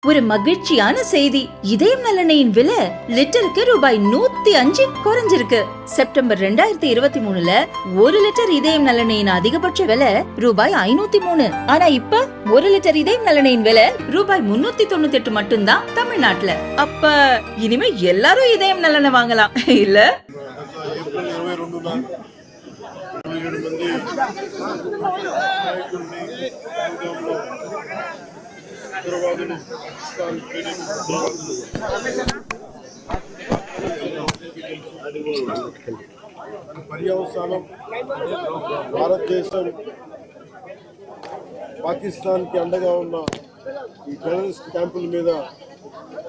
ஒரு மகிழ்ச்சியான செய்தி. இதயம் நல்லெண்ணெயின் விலை லிட்டருக்கு ரூபாய் 105 குறைஞ்சிருக்கு. செப்டம்பர் 2023ல 1 லிட்டர் இதயம் நல்லெண்ணெயின் அதிகபட்ச விலை ரூபாய் 503. ஆனா இப்ப 1 லிட்டர் இதயம் நல்லெண்ணெயின் விலை ரூபாய் 398 மட்டும்தான் தமிழ்நாட்டுல. அப்ப இனிமே எல்லாரும் இதயம் நல்லெண்ணெய் வாங்கலாம் இல்ல? పర్యవసానం భారతదేశం పాకిస్తాన్కి అండగా ఉన్న ఈ టెర్రరిస్ట్ క్యాంపుల మీద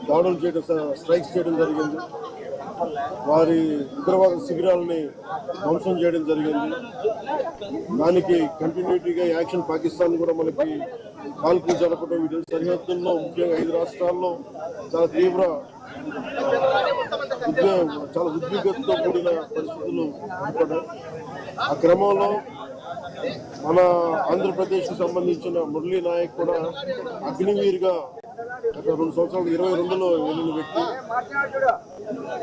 దాడులు చేయడం, స్ట్రైక్స్ చేయడం జరిగింది. వారి ఉగ్రవాద శిబిరాలని ధ్వంసం చేయడం జరిగింది. దానికి కంటిన్యూటీగా యాక్షన్ పాకిస్తాన్ కూడా మనకి కాల్పులు జరపడం, వీటి సరిహద్దుల్లో ముఖ్యంగా 5 రాష్ట్రాల్లో చాలా తీవ్ర చాలా ఉద్విగ్నతతో కూడిన పరిస్థితులు ఏర్పడ్డాయి. ఆ క్రమంలో మన ఆంధ్రప్రదేశ్కి సంబంధించిన మురళీ నాయక్ కూడా అగ్నివీర్గా గత 2 సంవత్సరాలు 22లో వెళ్ళిన వ్యక్తి.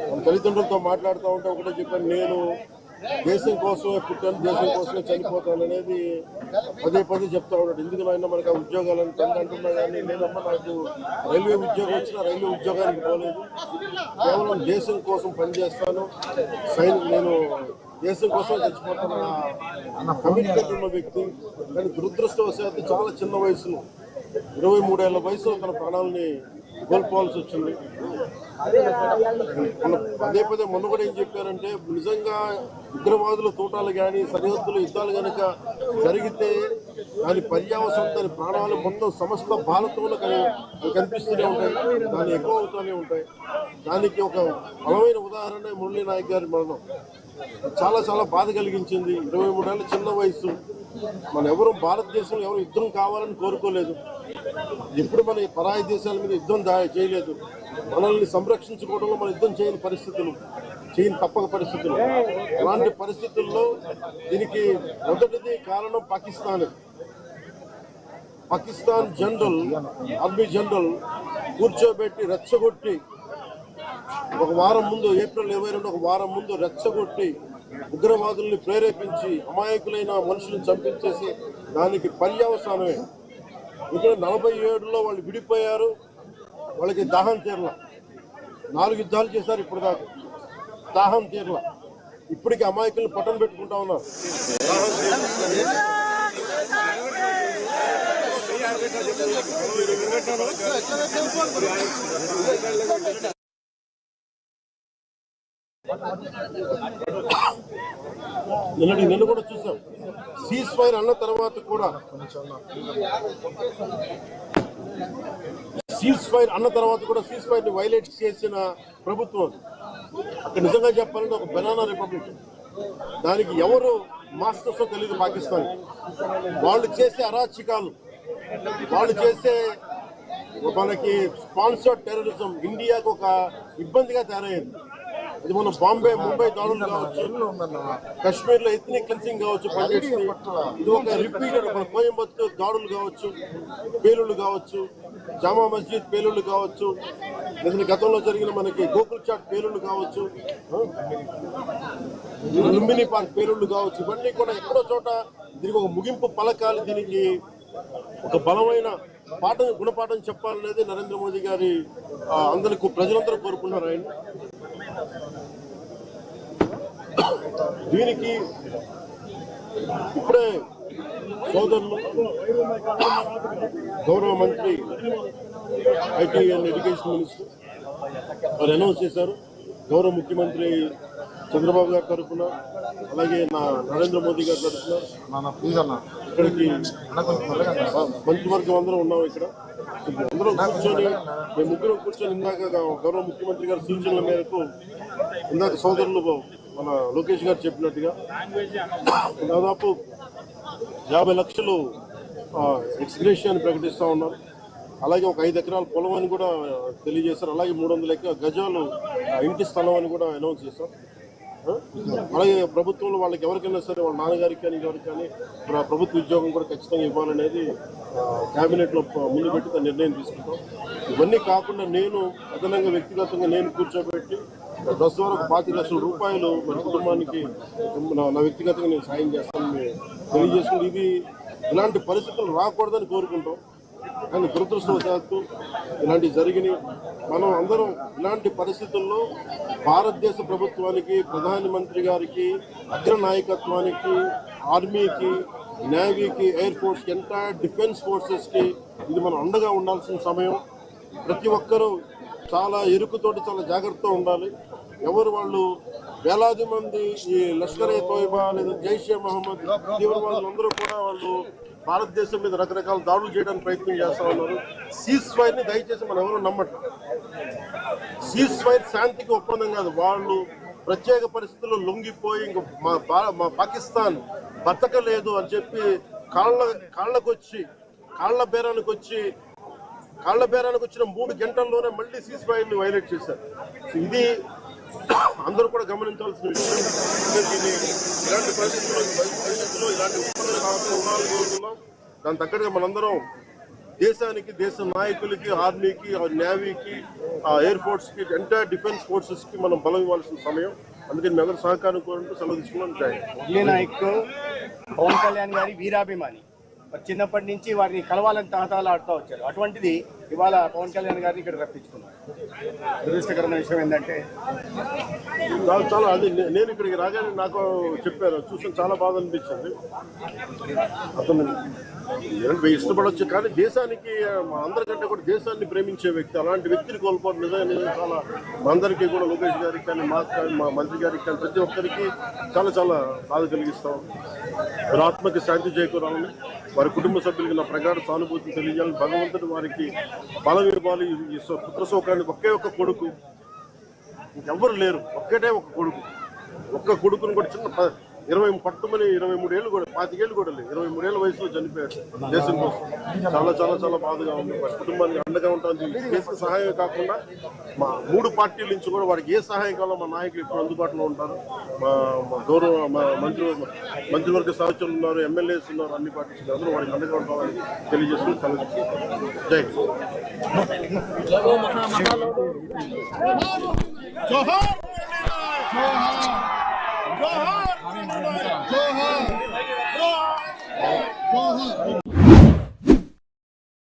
మన తల్లిదండ్రులతో మాట్లాడుతూ ఉంటే ఒకటే చెప్పాను, నేను దేశం కోసమే పుట్టాను, దేశం కోసమే చనిపోతాను అనేది పదే పదే చెప్తా ఉన్నాడు. ఎందుకు నాయన మనకు ఆ ఉద్యోగాలను తండ్రి అంటున్నా కానీ నేనమ్మా నాకు రైల్వే ఉద్యోగం వచ్చినా రైల్వే ఉద్యోగానికి పోలేదు, కేవలం దేశం కోసం పనిచేస్తాను, నేను దేశం కోసం చచ్చిపోతాను అన్న కమిట్మెంట్ ఉన్న వ్యక్తి. కానీ దురదృష్టవశాత్తు చాలా చిన్న వయసులో 23 ఏళ్ల వయసులో తన ప్రాణాలని కోల్పోవాల్సి వచ్చింది. పదే పదే మొన్న కూడా ఏం చెప్పారంటే, నిజంగా ఉగ్రవాదుల తోటాలు కానీ సరిహద్దులు యుద్ధాలు కనుక జరిగితే దాని పర్యావసనం, దాని ప్రాణాలు మొత్తం సమస్త భారతంలో కనిపిస్తూనే ఉంటాయి, దాన్ని ఎక్కువ అవుతూనే ఉంటాయి. దానికి ఒక బలమైన ఉదాహరణ మురళీ నాయక్ గారి మరణం. చాలా చాలా బాధ కలిగించింది. 23 ఏళ్ళ చిన్న వయసు. మన ఎవరు భారతదేశంలో ఎవరు యుద్ధం కావాలని కోరుకోలేదు, ఎప్పుడు మన పరాయి దేశాల మీద యుద్ధం చేయలేదు. మనల్ని సంరక్షించుకోవడంలో మన యుద్ధం చేయని పరిస్థితులు, తప్పక పరిస్థితులు. అలాంటి పరిస్థితుల్లో దీనికి మొదటిది కారణం పాకిస్తాన్ జనరల్, ఆర్మీ జనరల్ కూర్చోబెట్టి రెచ్చగొట్టి ఒక వారం ముందు, ఏప్రిల్ 22 ఒక వారం ముందు రెచ్చగొట్టి ఉగ్రవాదుల్ని ప్రేరేపించి అమాయకులైన మనుషులను చంపించేసి దానికి పర్యవసానమే. ఇక్కడ 47లో వాళ్ళు విడిపోయారు, వాళ్ళకి దాహం తీరల. 4 యుద్ధాలు చేశారు ఇప్పుడు దాకా, దాహం తీరల. ఇప్పటికి అమాయకుల్ని పట్టం పెట్టుకుంటా ఉన్నారు. నిన్న కూడా చూసాం, సీజ్ ఫైర్ అన్న తర్వాత కూడా సీజ్ ఫైర్ ని వైలేట్ చేసిన ప్రభుత్వం. అక్కడ నిజంగా చెప్పాలంటే ఒక బనానా రిపబ్లిక్. దానికి ఎవరు మాస్టర్స్ తెలియదు పాకిస్తాన్. వాళ్ళు చేసే అరాచకాలు, వాళ్ళు చేసే మనకి స్పాన్సర్డ్ టెర్రరిజం ఇండియాకు ఒక ఇబ్బందిగా తయారైంది. ఇది మన బాంబే, ముంబై దాడులు కావచ్చు, కశ్మీర్ లో ఎథ్నిక్ క్లెన్సింగ్ కావచ్చు, ఇది ఒక రిపీటెడ్. మన కోయంబత్తూర్ దాడులు కావచ్చు, పేలుళ్లు కావచ్చు, జామా మస్జిద్ పేలుళ్లు కావచ్చు, లేదా గతంలో జరిగిన మనకి గోకుల్ చాట్ పేలుళ్లు కావచ్చు, లుంబిని పార్క్ పేలుళ్లు కావచ్చు, ఇవన్నీ కూడా ఎక్కడో చోట దీనికి ఒక ముగింపు పలకాలి, దీనికి ఒక బలమైన గుణపాఠం చెప్పాలనేది నరేంద్ర మోదీ గారి అందరికీ ప్రజలందరూ కోరుకున్నారు. ఆయన దీనికి ఇప్పుడే సోదరులు గౌరవ మంత్రి ఐటీ అండ్ ఎడ్యుకేషన్ మినిస్టర్ వారు అనౌన్స్ చేశారు. గౌరవ ముఖ్యమంత్రి చంద్రబాబు గారి తరఫున, అలాగే నరేంద్ర మోదీ గారి తరఫున ఇక్కడికి మంత్రివర్గం అందరూ ఉన్నాం. ఇక్కడ అందరూ కూర్చొని, మేము ముగ్గురం కూర్చొని ఇందాక గౌరవ ముఖ్యమంత్రి గారి సూచనల మేరకు, ఇందాక సోదరులు మన లోకేష్ గారు చెప్పినట్టుగా దాదాపు 50 లక్షలు ఎక్స్గ్రేషియాని ప్రకటిస్తూ ఉన్నారు. అలాగే ఒక 5 ఎకరాల పొలం అని కూడా తెలియజేశారు. అలాగే 300 గజాలు ఇంటి స్థలం అని కూడా అనౌన్స్ చేశారు. అలాగే ప్రభుత్వంలో వాళ్ళకి ఎవరికైనా సరే వాళ్ళ నాన్నగారికి కానీ ఎవరికి కానీ ప్రభుత్వ ఉద్యోగం కూడా ఖచ్చితంగా ఇవ్వాలనేది క్యాబినెట్లో ముందు పెట్టి తన నిర్ణయం తీసుకుంటాం. ఇవన్నీ కాకుండా నేను అదనంగా వ్యక్తిగతంగా నేను కూర్చోబెట్టి ప్రస్తుతం వరకు 25 లక్షల రూపాయలు మన కుటుంబానికి నా వ్యక్తిగతంగా నేను సాయం చేస్తానని తెలియజేసుకుంటే ఇది ఇలాంటి పరిస్థితులు రాకూడదని కోరుకుంటాం. కానీ దురదృష్టవశాత్తు ఇలాంటివి జరిగినాయి. మనం అందరం ఇలాంటి పరిస్థితుల్లో భారతదేశ ప్రభుత్వానికి, ప్రధానమంత్రి గారికి, అగ్ర నాయకత్వానికి, ఆర్మీకి, నేవీకి, ఎయిర్ ఫోర్స్కి, ఎంటైర్ డిఫెన్స్ ఫోర్సెస్కి ఇది మనం అండగా ఉండాల్సిన సమయం. ప్రతి ఒక్కరూ చాలా ఎరుకుతోటి చాలా జాగ్రత్తగా ఉండాలి. ఎవరు వాళ్ళు వేలాది మంది ఈ లష్కర్-ఏ తోయిబా లేదా జైషే మహమ్మద్ తీవ్రవాదులు అందరూ కూడా వాళ్ళు భారతదేశం మీద రకరకాల దాడులు చేయడానికి ప్రయత్నం చేస్తా ఉన్నారు. సీజ్ ఫైర్ని దయచేసి మనం ఎవరు నమ్మటం. సీజ్ ఫైర్ శాంతికి ఒప్పందం కాదు. వాళ్ళు ప్రత్యేక పరిస్థితుల్లో లొంగిపోయి ఇంక మా పాకిస్తాన్ బతకలేదు అని చెప్పి కాళ్ల బేరానికి వచ్చిన 3 గంటల్లోనే మళ్ళీ సీజ్ ఫైర్ని వైలేట్ చేశారు. ఇది అందరూ కూడా గమనించాల్సిన విషయం. ఇలాంటి పరిస్థితుల్లో ఇలాంటి ఒప్పందాలు కావాలని కోరుతున్నాం. దాని తగ్గట్టుగా మనందరం దేశానికి, దేశ నాయకులకి, ఆర్మీకి, నేవీకి, ఎయిర్ ఫోర్స్కి, ఎంటైర్ డిఫెన్స్ ఫోర్సెస్కి మనం బలం ఇవ్వాల్సిన సమయం. అందుకని మీ అందరూ సహకారం కోరుకుంటూ సెలవు తీసుకున్నాం. మురళీ నాయక్ పవన్ కళ్యాణ్ గారి వీరాభిమాని. చిన్నప్పటి నుంచి వారిని కలవాలని తహతహలాడుతూ వచ్చారు. అటువంటిది ఇవాళ పవన్ కళ్యాణ్ గారిని ఇక్కడ రప్పించుకున్నారు. దురదృష్టకరమైన విషయం ఏంటంటే చాలా అది నేను ఇక్కడికి రాగానే నాకు చెప్పారు, చూసిన చాలా బాధ అనిపించింది. అతను ఇష్టపడవచ్చు కానీ దేశానికి అందరికంటే కూడా దేశాన్ని ప్రేమించే వ్యక్తి, అలాంటి వ్యక్తిని కోల్పోవడం నిజంగా చాలా మా అందరికీ కూడా, లోకేష్ గారికి కానీ మాకు కానీ మా మంత్రి గారికి కానీ ప్రతి ఒక్కరికి చాలా చాలా బాధ కలిగిస్తాం. వారి ఆత్మకి శాంతి చేకూరాలని, వారి కుటుంబ సభ్యులకి నా ప్రగాఢ సానుభూతిని తెలియజేయాలని, భగవంతుడు వారికి బలం ఇవ్వాలి. ఈ పుత్ర శోకానికి ఒకే ఒక్క కొడుకు, ఇంకెవ్వరు లేరు, ఒక్కటే ఒక కొడుకు. ఒక్క కొడుకుని కూడా చిన్న 23 ఏళ్ళు కూడా 25 ఏళ్ళు కూడా లేదు, 23 ఏళ్ళ వయసులో చనిపోయాడు దేశం కోసం. చాలా చాలా చాలా బాధగా ఉంది. వారి కుటుంబానికి అండగా ఉంటాను. దేశ సహాయం కాకుండా మా 3 పార్టీల నుంచి కూడా వారికి ఏ సహాయం కావాలో మా నాయకులు ఇప్పుడు అందుబాటులో ఉంటారు. మా గౌరవ మంత్రివర్గ సహచరులు ఉన్నారు, ఎమ్మెల్యేస్ ఉన్నారు, అన్ని పార్టీస్ అందరూ వారికి అండగా ఉంటామని తెలియజేసుకుని సెలవు. జై జోహార్